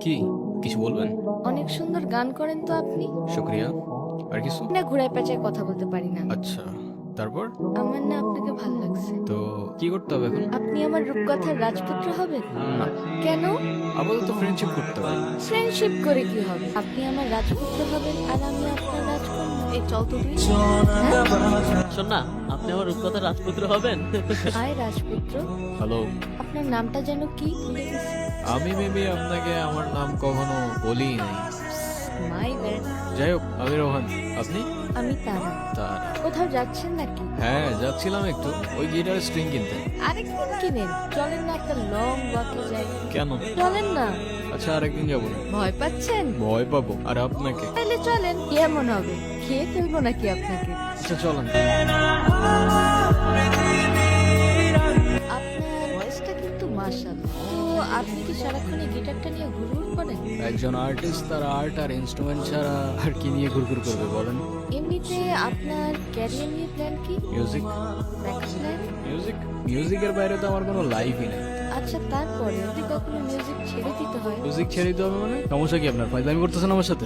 কি কিছু বলবেন? অনেক সুন্দর গান করেন তো আপনি। শুক্রিয়া। আর কিছু? না, ঘুরায় পেঁচায় কথা বলতে পারি না। আচ্ছা, তারপর? আমার না আপনাকে ভালো লাগছে। তো কি করতে হবে এখন? আপনি আমার রূপকথার রাজপুত্র হবেন? না, কেন? আপাতত ফ্রেন্ডশিপ করতে হবে। ফ্রেন্ডশিপ করে কি হবে? আপনি আমার রাজপুত্র হবেন আর আমি আপনার রাজকন্যা। এই চল তো তুই। শোন না, আপনি আমার রূপকথার রাজপুত্র হবেন। হাই রাজপুত্র, হ্যালো, আপনার নামটা যেন কি? ভুলে গেছি। আমি মেবি আপনাকে আমার নাম কখনো বলি নাই। My bad. যাই হোক, আমি রোহান। আপনি? আমি তারা। তার কোথাও যাচ্ছেন নাকি? হ্যাঁ, যাচ্ছিলাম একটু ওই গিটারের স্ট্রিং কিনতে। আরেকদিন কিনেন। চলেন না, একটা লং ওয়াকে যাই। কেন? চলেন না। আচ্ছা, আরেকদিন যাবো না। ভয় পাচ্ছেন? ভয় পাবো আর আপনাকে? তাহলে চলেন। কি এমন হবে? খেয়ে ফেলবো নাকি আপনাকে? আচ্ছা চলেন। আপনার ভয়েসটা কিন্তু মাশাআল্লাহ। তো আপনি কি সারাক্ষণ এই গিটারটা নিয়ে ঘুরঘুর করেন? একজন আর্টিস্ট তার আর্ট আর ইনস্ট্রুমেন্ট ছাড়া আর কি নিয়ে ঘুরঘুর করবে বলেন? এমনিতে আপনার ক্যারিয়ার নিয়ে প্ল্যান কি? মিউজিক। Backup plan? মিউজিকের বাইরে তো আমার কোনো লাইফই নেই। আচ্ছা, তারপরে যদি কখনো মিউজিক ছেড়ে দিতে হয়? মিউজিক ছেড়ে দিতে হবে মানে? সমস্যা কি আপনার? ফাইজলামি করতেছেন আমার সাথে?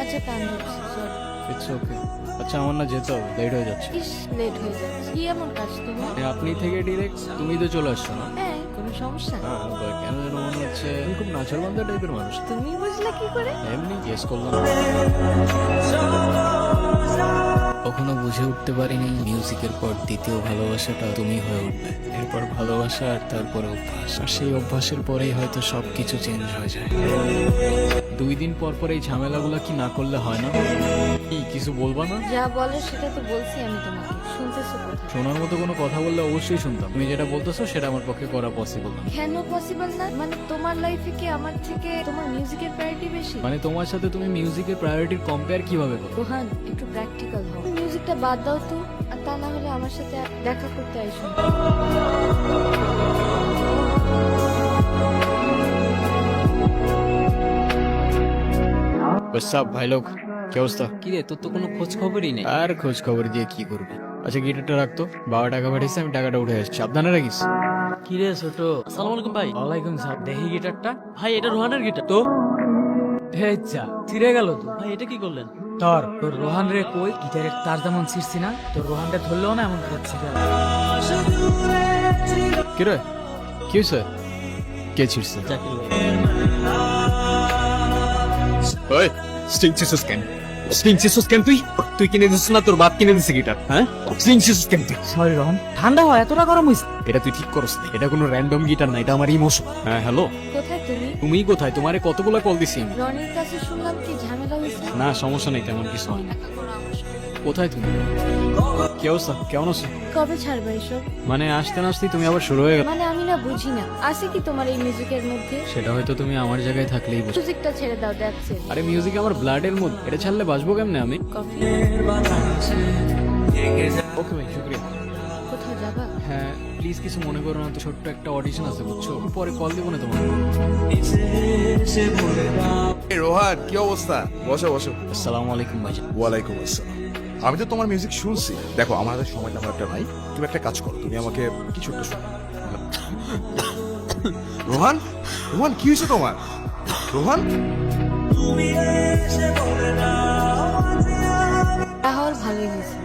আচ্ছা, কান ধরছি, সরি। It's okay. আচ্ছা, আমার না যেতে হবে, লেট হয়ে যাচ্ছে। ইস, লেট হয়ে যাচ্ছে। কি এমন কাজ তোমার? আপনি থেকে ডিরেক্ট তুমি তো চলে আসছো না? হ্যাঁ, কোনো সমস্যা? হ্যাঁ, but কেন যেন মনে হচ্ছে আমি খুব নাচরবান্ধা টাইপের মানুষ। তুমি বুঝলা কি করে? এমনি গেস করলাম। কখনো বুঝে উঠতে পারিনি মিউজিকের পর দ্বিতীয় ভালোবাসাটা তুমি হয়ে উঠবে। এরপর ভালোবাসা আর তারপরে অভ্যাস, আর সেই অভ্যাসের পরেই হয়তো সবকিছু চেঞ্জ হয়ে যায়। 2 দিন পর পর এই ঝামেলাগুলো কি না করলে হয় না? কি কিছু বলবা না? যা বলে সেটা তো বলছি আমি তোমাকে। শুনতেছো কোথায়? শোনার মতো কোনো কথা বললে অবশ্যই শুনতাম। তুমি যেটা বলতেছো সেটা আমার পক্ষে করা পসিবল না। কেন পসিবল না? মানে তোমার লাইফে কি আমার থেকে তোমার মিউজিকের প্রায়োরিটি বেশি? মানে তোমার সাথে তুমি মিউজিকের প্রায়োরিটির কম্পেয়ার কিভাবে করো? রোহান, একটু প্র্যাকটিক্যাল হও। মিউজিকটা বাদ দাও তো, আর তা না হলে আমার সাথে দেখা করতে আইসো। সব ভাই লোক, কি অবস্থা? কি রে, তোর তো কোনো খোঁজ খবরই নেই। আর খোঁজ খবর দিয়ে কি করবি? আচ্ছা, গিটারটা রাখতো, বাবা টাকা পাঠিয়েছে, আমি টাকাটা উঠে আসছি, সাবধানে রাখিস। কি রে ছোট? আসসালামু আলাইকুম ভাই। ওয়ালাইকুম সালাম। দেখি গিটারটা। ভাই, এটা রোহানের গিটার তো হে যা ছিঁড়ে গেল তো। ভাই, এটা কি করলেন? তোর রোহান রে কই? গিটারের তার যেমন ছিঁড়ছি না, তোর রোহান রে ধরলেও না এমন করে ছিঁড়ে গেল। কি রে, কি হয়েছে? কে ছিড়ছে? জাকির ভাই। ওই স্ট্রিং সিসুস কেন? স্ট্রিং সিসুস কেন তুই কিনে দিছিস না তোর বাপ কিনে দিছে গিটার? হ্যাঁ, স্ট্রিং সিসুস কেন তুই? সরি রোহন, ঠান্ডা হয়, এতটা গরম হইছে। এটা তুই ঠিক করস না, এটা কোনো র্যান্ডম গিটার না, এটা আমার ইমোশন। হ্যাঁ হ্যালো, কোথায় তুমি? তুমি কোথায়? তোমারে কতগুলো কল দিছি আমি। রনির কাছে শুনলাম কি ঝামেলা হয়েছে। না সমস্যা নেই, তেমন কিছু হয় না। দেখা করো আমার সাথে। কোথায় তুমি? কি অবস্থা, কেমন আছো? কবে ছাড়বে এসব? মানে আসতে না আসতেই তুমি আবার শুরু হয়ে গেল। মানে আমি না বুঝি না, আছে কি তোমার এই মিউজিকের মধ্যে? সেটা হয়তো তুমি আমার জায়গায় থাকলেই বুঝো। মিউজিকটা ছেড়ে দাও, দেখছে। আরে মিউজিক আমার ব্লাডের মধ্যে, এটা ছাড়লে বাঁচবো কেমনে আমি? কফি? ওকে ভাই, শুক্রিয়া। কোথাও যাবা? হ্যাঁ প্লিজ কিছু মনে করো না তো, ছোট্ট একটা অডিশন আছে বুঝছো, পরে কল দেবো না তোমার। এই রোহান, কি অবস্থা? বসো বসো। আসসালামু আলাইকুম ভাইজান। ওয়ালাইকুম আসসালাম। আমি তো তোমার মিউজিক শুনছি। দেখো, আমার হাতে সময় তেমন একটা নাই। তুমি একটা কাজ করো, তুমি আমাকে কিছু একটা শোনো। রোহান, রোহান কি হয়েছে তোমার? রোহান, তাহলে ভালোই হয়েছে।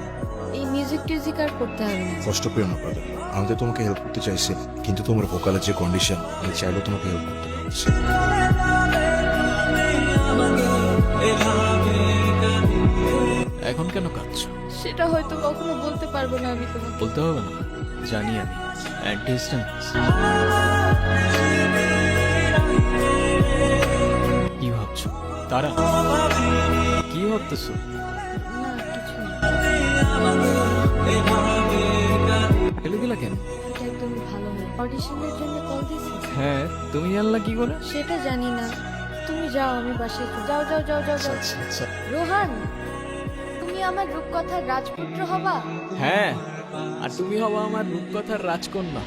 এই মিউজিক টিউজিক আর করতে হবে না। কষ্ট পেও না ব্রাদার। আমি তো তোমাকে হেল্প করতে চাইছি, কিন্তু তোমার ভোকালের যে কন্ডিশন, আমি চাইলেও তোমাকে হেল্প করতে পারছি। এখন কেন কাঁদছো? সেটা হয়তো কখনো বলতে পারবো না আমি তোমাকে। বলতে হবে না, জানি আমি। At distance. কি ভাবছো তারা? কি ভাবতেছো? না, কিছু না। ফেলে দিলা কেন? এটা একদমই ভালো হয়। অডিশনের জন্য কল দিছি? হ্যাঁ, তুমি জানলা কি করে? সেটা জানি না। তুমি যাও, আমি বাসায় যাও যাও যাও যাও যাও। আচ্ছা আচ্ছা। রোহান, তুমি আমার রূপকথার রাজপুত্র হবা? হ্যাঁ, আর তুমি হবা আমার রূপকথার রাজকন্যা।